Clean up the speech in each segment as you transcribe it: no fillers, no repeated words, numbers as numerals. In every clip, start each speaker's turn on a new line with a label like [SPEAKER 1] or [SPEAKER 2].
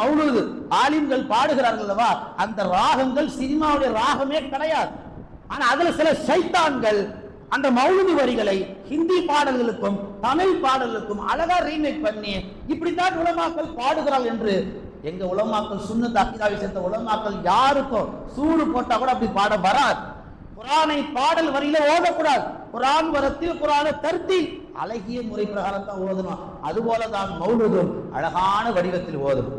[SPEAKER 1] மௌலூது ஆலிம்கள் பாடுகிறார்கள் அல்லவா, அந்த ராகங்கள் சினிமாவுடைய ராகமே கிடையாது. ஆனா அதுல சில ஷைத்தான்கள் அந்த மௌலூது வரிகளை ஹிந்தி பாடல்களுக்கும் தமிழ் பாடல்களுக்கும் அழகா ரீமேக் பண்ணி இப்படித்தான் உலமாக்கள் பாடுகிறார்கள் என்று எங்க உலமாக்கள் சுன்னத் அகீதாவை சேர்ந்த உலமாக்கள் யாருக்கும் சூடு போட்டா கூட அப்படி பாட வராது. குரானை பாடல் வரியில ஓதக்கூடாது. குரான் வரத்தில் குரானை தர்த்தி அழகிய முறை பிரகாரம் தான் ஓதணும். அதுபோலதான் மௌலூதும் அழகான வடிவத்தில் ஓதணும்.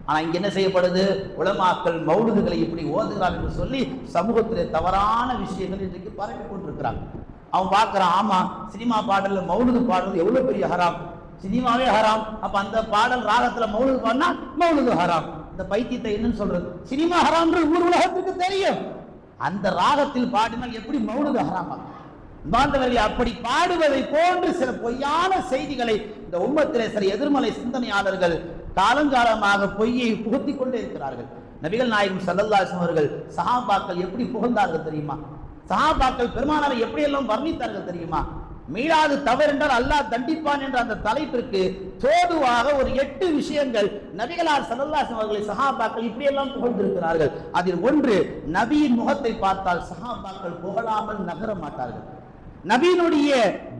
[SPEAKER 1] ஆனா இங்க என்ன செய்யப்படுது, உலமாக்கள் மௌலூதுகளை இப்படி ஓதுகிறார் என்று சொல்லி சமூகத்திலே தவறான விஷயங்கள் இன்றைக்கு பரப்பி கொண்டிருக்கிறாங்க. அவன் பார்க்கிறான், ஆமா சினிமா பாடல்ல மௌலூது பாடுறது எவ்வளவு பெரிய ஹராம், சினிமாவே ஹராம், அப்ப அந்த பாடல் ராகத்துல மௌலூது பாடினா மௌலூது ஹராம். இந்த பைத்தியத்தை என்னன்னு சொல்றது, சினிமா ஹராம்ன்றது ஊர் உலகத்துக்கு தெரியும், அந்த ராகத்தில் பாடினால் எப்படி மௌலூது ஹராமா? பாந்தவர்களே, அப்படி பாடுவதை போன்று சில பொய்யான செய்திகளை இந்த உம்மத்திலே சில எதிர்மலை சிந்தனையாளர்கள் காலங்காலமாக பொய்யை புகுத்தி கொண்டே இருக்கிறார்கள். நபிகள் நாயகம் ஸல்லல்லாஹு அலைஹி வஸல்லம் அவர்கள் சஹாபாக்கள் எப்படி புகழ்ந்தார்கள் தெரியுமா? சஹாபாக்கள் பெருமானாரை எப்படி எல்லாம் வர்ணித்தார்கள் தெரியுமா? மீளாது தவறு என்றால் அல்லாஹ் தண்டிப்பான் என்ற அந்த தலைப்பிற்கு தோதுவாக ஒரு 8 விஷயங்கள் நபிகளார் ஸல்லல்லாஹு அலைஹி வஸல்லம் அவர்களை சஹாபாக்கள் இப்படி எல்லாம் புகழ்ந்திருக்கிறார்கள். அதில் ஒன்று, நபியின் முகத்தை பார்த்தால் சஹாபாக்கள் புகழாமல் நகர மாட்டார்கள். நபியினுடைய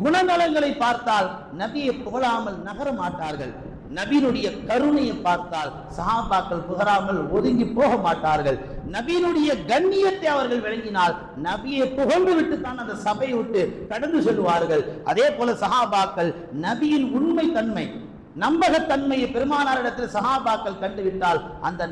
[SPEAKER 1] குணநலங்களை பார்த்தால் நபியை புகழாமல் நகர மாட்டார்கள். நபியினுடைய கருணையை பார்த்தால் சஹாபாக்கள் புகழாமல் ஒதுங்கி போக மாட்டார்கள். நபியினுடைய கண்ணியத்தை அவர்கள் விளங்கினால் நபியை புகழ்ந்து விட்டு தான் அந்த சபையை விட்டு கடந்து செல்வார்கள். அதே போல சஹாபாக்கள் நபியின் உண்மை தன்மை நம்பகத்தன்மையை பெருமானாரிடத்தில் சஹாபாக்கள் கண்டுவிட்டால் அந்த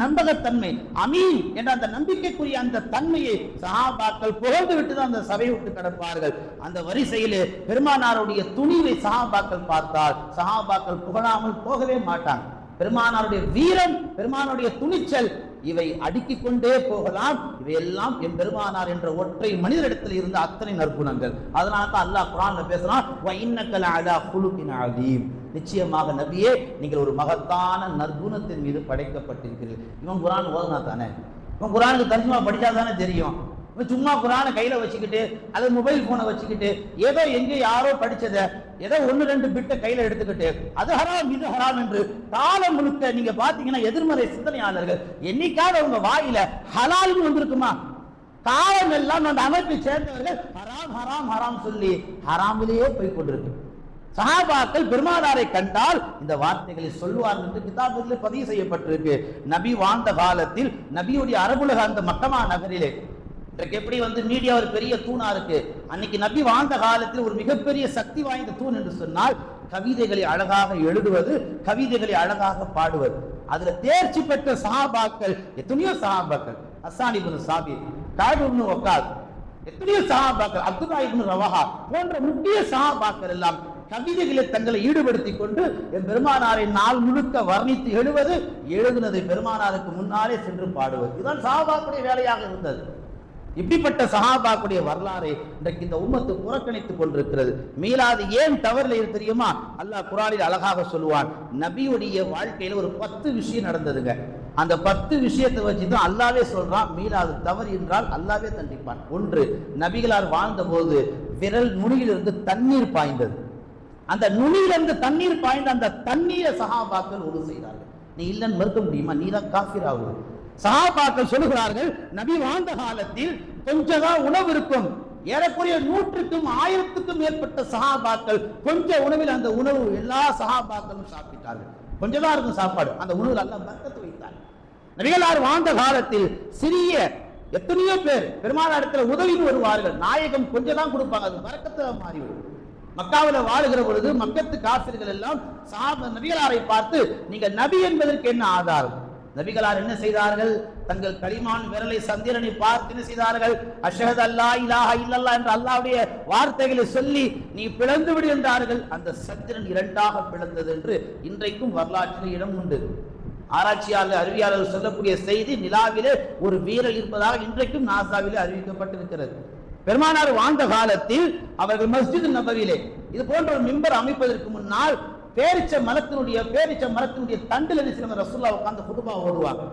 [SPEAKER 1] நம்பகத்தன்மை அமீன் என்ற அந்த நம்பிக்கைக்குரிய அந்த தன்மையை சஹாபாக்கள் புகழ்ந்து விட்டு தான் அந்த சபையை விட்டு கடப்பார்கள். அந்த வரிசையிலே பெருமானாருடைய துணிவை சஹாபாக்கள் பார்த்தால் சஹாபாக்கள் புகழாமல் போகவே மாட்டாங்க. பெருமானாருடைய வீரம், பெருமானாருடைய துணிச்சல், இவை அடுக்கிக் கொண்டே போகலாம். இவையெல்லாம் என் பெருமானார் என்ற ஒற்றை மனிதரிடத்தில் இருந்த அத்தனை நற்குணங்கள். அதனால தான் அல்லாஹ் குர்ஆன்ல பேசுறான், வ இன்னக லஅலா குலுகின் அதீம், நிச்சயமாக நபியே நீங்கள் ஒரு மகத்தான நற்குணத்தின் மீது படைக்கப்பட்டிருக்கிறீர்கள். இவன் குர்ஆன் ஓதுனா தானே, இவன் குர்ஆனுக்கு தர்ஜுமா படிச்சா தானே தெரியும். சும்மா குர்ஆனை கையில வச்சுக்கிட்டு அல்லது மொபைல் போனை வச்சுக்கிட்டு ஏதோ எங்கே யாரோ படிச்சதை ஏதோ 1-2 பிட்டை கையில எடுத்துக்கிட்டு அது ஹராம் இது ஹராம் என்று காலம் முழுக்க நீங்க பாத்தீங்கன்னா எதிர்மறை சிந்தனையாளர்கள் என்னைக்காவது உங்க வாயில ஹலால்னு வந்திருக்குமா? காலம் எல்லாம் அந்த அமைப்பை சேர்ந்தவர்கள் ஹராம் ஹராம் ஹராம் சொல்லி ஹராமிலேயே போய் கொண்டிருக்கு. சஹாபாக்கள் பெருமானாரை கண்டால் இந்த வார்த்தைகளை சொல்லுவார் என்று கிதாபுகளில் பதிவு செய்யப்பட்டிருக்கு. நபி வாழ்ந்த காலத்தில் நபியுடைய அரபுலக அந்த மக்கமா நகரிலே இன்றைக்கு எப்படி மீடியா ஒரு பெரிய தூணா இருக்கு, அன்னைக்கு நபி வாழ்ந்த காலத்தில் ஒரு மிகப்பெரிய சக்தி வாய்ந்த தூண் என்று சொன்னால் கவிதைகளை அழகாக எழுதுவது, கவிதைகளை அழகாக பாடுவது. அதுல தேர்ச்சி பெற்ற சஹாபாக்கள் எத்தனையோ சஹாபாக்கள், ஹஸ்ஸான் இப்னு சாபித், கஅப் இப்னு வக்காஸ், எத்தனையோ சஹாபாக்கள், அப்துல்லா இப்னு ரவாஹா போன்ற முக்கிய சஹாபாக்கள் எல்லாம் கவிதைகளை தங்களை ஈடுபடுத்திக் கொண்டு என் பெருமானாரை நாள் முழுக்க வர்ணித்து எழுதுனதை பெருமானாருக்கு முன்னாலே சென்று பாடுவது, இதுதான் சஹாபாக்களுடைய வேலையாக இருந்தது. இப்படிப்பட்ட சஹாபாக்குடைய வரலாறை இன்றைக்கு இந்த உம்மத்து புறக்கணித்துக் கொண்டிருக்கிறது. மீலாது ஏன் தவறுல தெரியுமா? அல்லாஹ் குர்ஆனில் அழகாக சொல்லுவான், நபியுடைய வாழ்க்கையில ஒரு 10 விஷயம் நடந்ததுங்க. அந்த 10 விஷயத்தை வச்சுதான் அல்லாவே சொல்றான், மீலாது தவறு என்றால் அல்லாவே தண்டிப்பான். ஒன்று, நபிகளார் வாழ்ந்த போது விரல் நுனியிலிருந்து தண்ணீர் பாய்ந்தது. அந்த நுனியிலிருந்து தண்ணீர் பாய்ந்த அந்த தண்ணீரை சஹாபாக்கள் உது செய்தார்கள். நீ இல்லைன்னு மறுக்க முடியுமா? நீ தான் காஃபிர் ஆகுது. சஹாபாக்கள் சொல்லுகிறார்கள், நபி வாழ்ந்த காலத்தில் கொஞ்சம் உணவு இருக்கும். ஏறக்குறைய 100க்கும் 1000க்கும் மேற்பட்ட சஹாபாக்கள் கொஞ்ச உணவில் அந்த உணவு எல்லா சஹாபாக்களும் சாப்பிட்டார்கள். கொஞ்சம் தான் இருக்கும் சாப்பாடு, அந்த உணவில் அல்லாஹ் பரக்கத்து வைத்தார். நபிகளார் வாழ்ந்த காலத்தில் சிறிய எத்தனையோ பேர் பெருமானாரிடத்துல உதவின்னு வருவார்கள். நாயகம் கொஞ்சம் தான் கொடுப்பாங்க, அது பரக்கத்துல மாறிவிடும். மக்காவில வாழுகிற பொழுது மக்கத்து காஃபிர்கள் எல்லாம் நபிகளாரை பார்த்து, நீங்க நபி என்பதற்கு என்ன ஆதாரம்? நபிகளார் என்ன செய்தார்கள்? தங்கள் கலிமான் விரலை சந்திரனை பார்த்து என்ன செய்தார்கள்? அஷ்ஹது அல்லா இலாஹ இல்லல்லாஹ் என்ற அல்லாஹ்வுடைய வார்த்தைகளை சொல்லி நீ பிளந்து விடு என்றார்கள். அந்த சந்திரன் 2ஆக பிளந்தது என்று இன்றைக்கும் வரலாற்றில் இடம் உண்டு. ஆராய்ச்சியாளர் அறிவியாளர்கள் சொல்லக்கூடிய செய்தி, நிலாவிலே ஒரு வீரல் இருப்பதாக இன்றைக்கும் நாசாவிலே அறிவிக்கப்பட்டிருக்கிறது. பெருமானார் வாழ்ந்த காலத்தில் அவர்கள் மஸ்ஜித் நபவியிலே இது போன்ற ஒரு மிம்பர் அமைப்பதற்கு முன்னால் பேரிச்ச மரத்தினுடைய தண்டில் என்ன செய்வாங்க? ரசூலுல்லாஹ் உட்கார்ந்து குதுபா ஓதுவாங்க.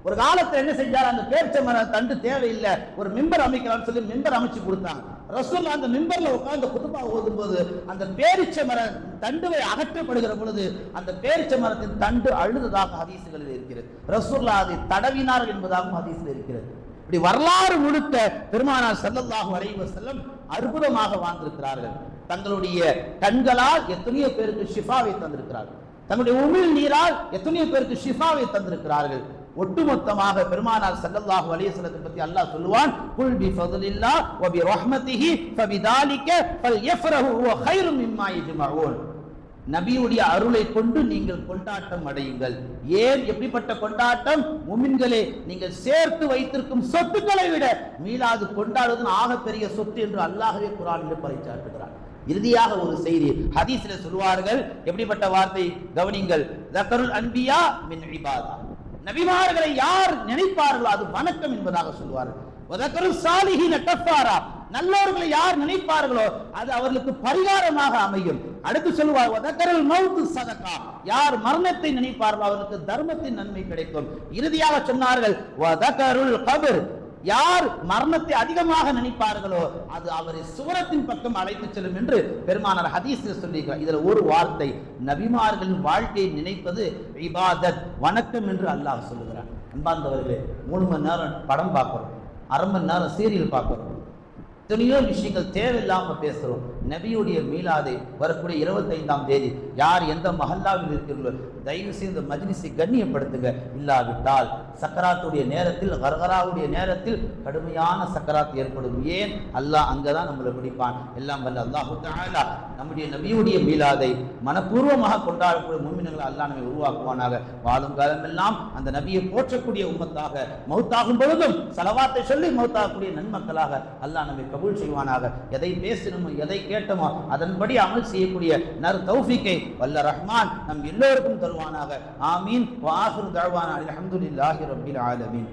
[SPEAKER 1] ஒரு காலத்துல என்ன செஞ்சார்? அந்த பேரிச்ச மர தண்டு தேவையில்லை, ஒரு மிம்பர் அமைக்கலாம்னு சொல்லி மிம்பர் அமைச்சு கொடுத்தாங்க. ரசூல் அந்த மிம்பர்ல உட்கார்ந்து குதுபா ஓதும்போது அந்த பேரிச்ச மர தண்டுவை அகற்றப்படுகிற பொழுது அந்த பேரிச்ச மரத்தின் தண்டு அழுததாக ஹதீசுகளில் இருக்கிறது. ரசூலுல்லாஹ் அதை தடவினார்கள் என்பதாகவும் ஹதீஸில் இருக்கிறது. இப்படி வரலாறு முழுக்க பெருமானார் ஸல்லல்லாஹு அலைஹி வஸல்லம் அற்புதமாக வாழ்ந்திருக்கிறார்கள். தங்களுடைய கண்களால் எத்தனையோ பேருக்கு ஷிஃபாவை தந்திருக்கிறார்கள். தங்களுடைய உமிழ் நீரால் எத்தனையோ பேருக்கு ஷிஃபாவை தந்திருக்கிறார்கள். ஒட்டுமொத்தமாக பெருமானார் ஸல்லல்லாஹு அலைஹி வஸல்லம் பற்றி அல்லாஹ் சொல்லுவான், குல் பி ஃபضலில்லாஹ் வ பி ரஹ்மத்திஹி ஃபபிதாலிக ஃபல்யஃப்ரஹு ஹுவ கைரும் மிம்மா யஜ்மஊன். நபியுடைய அருளை கொண்டு நீங்கள் கொண்டாட்டம் அடையுங்கள். ஏன் எப்படிப்பட்ட கொண்டாட்டம்? முமின்களே, நீங்கள் சேர்த்து வைத்திருக்கும் சொத்துக்களை விட மீலாது கொண்டாடுவது ஆகப்பெரிய சொத்து என்று அல்லாஹ்வே குர்ஆனில் பறைசாற்றுகிறார். இறுதியாக ஒரு செய்தி ஹதீஸில் சொல்வார்கள், எப்படிப்பட்ட வார்த்தை கவனிங்கள், ஸக்கருல் அன்பியா மின் இபாதா. நபிமார்களை யார் நினைப்பார்களோ அது வணக்கம் என்பதாக சொல்வார்கள். வதக்கருல் சாலிஹீன கஃபாரா, நல்லவர்களை யார் நினைப்பார்களோ அது அவர்களுக்கு பரிகாரமாக அமையும். அடுத்து சொல்லுவார், வதக்கருல் மௌத் சதகா, யார் மரணத்தை நினைப்பார்களோ அவர்களுக்கு தர்மத்தின் நன்மை கிடைக்கும். இறுதியாக சொன்னார்கள், வதக்கருல் கபர், யார் மரணத்தை அதிகமாக நினைப்பார்களோ அது அவரை சுவரத்தின் பக்கம் அழைத்து செல்லும் என்று பெருமானார் ஹதீஸில் சொல்லியிருக்கிறார். இதுல ஒரு வார்த்தை, நபிமார்களின் வாழ்க்கையை நினைப்பது இபாதத், வணக்கம் என்று அல்லாஹ் சொல்லுகிறார். அன்பார்ந்தவர்களே, 3 மணி நேரம் படம் பார்க்கிறோம், 1/2 மணி நேரம் சீரியல் பார்க்கிறோம், எத்தனையோ விஷயங்கள் தேவையில்லாம பேசுறோம். நபியுடைய மீலாதை வரக்கூடிய 25ஆம் தேதி யார் எந்த மஹல்லாவில் இருக்கிறீர்களோ தயவு செய்து மஜ்லிஸை கண்ணியப்படுத்துங்க. இல்லாவிட்டால் சக்கராத்துடைய நேரத்தில், கர்கராவுடைய நேரத்தில் கடுமையான சக்கராத் ஏற்படும். ஏன்? அல்லாஹ் அங்கதான் நம்மளை பிடிப்பான். எல்லாம் வல்ல அல்லாஹு தஆலா நம்முடைய நபியுடைய மீலாதை மனப்பூர்வமாக கொண்டாடக்கூடிய முஃமின்களை அல்லாஹ் நம்மை உருவாக்குவானாக. வாழும் காலமெல்லாம் அந்த நபியை போற்றக்கூடிய உம்மத்தாக, மௌத்தாகும் பொழுதும் ஸலவாத்தை சொல்லி மௌத்தாகக்கூடிய நன்மக்களாக அல்லாஹ் நம்மை கபூல் செய்வானாக. எதை பேசினோமோ எதை கேட்டோமோ அதன்படி அமல் செய்யக்கூடிய நர் தௌஃபீக்கை வல்ல ரஹ்மான் நம் எல்லோருக்கும் தருவானாக. ஆமீன். வ ஆகிரு தஅவானா அல்ஹம்துலில்லாஹி ரப்பில் ஆலமீன்.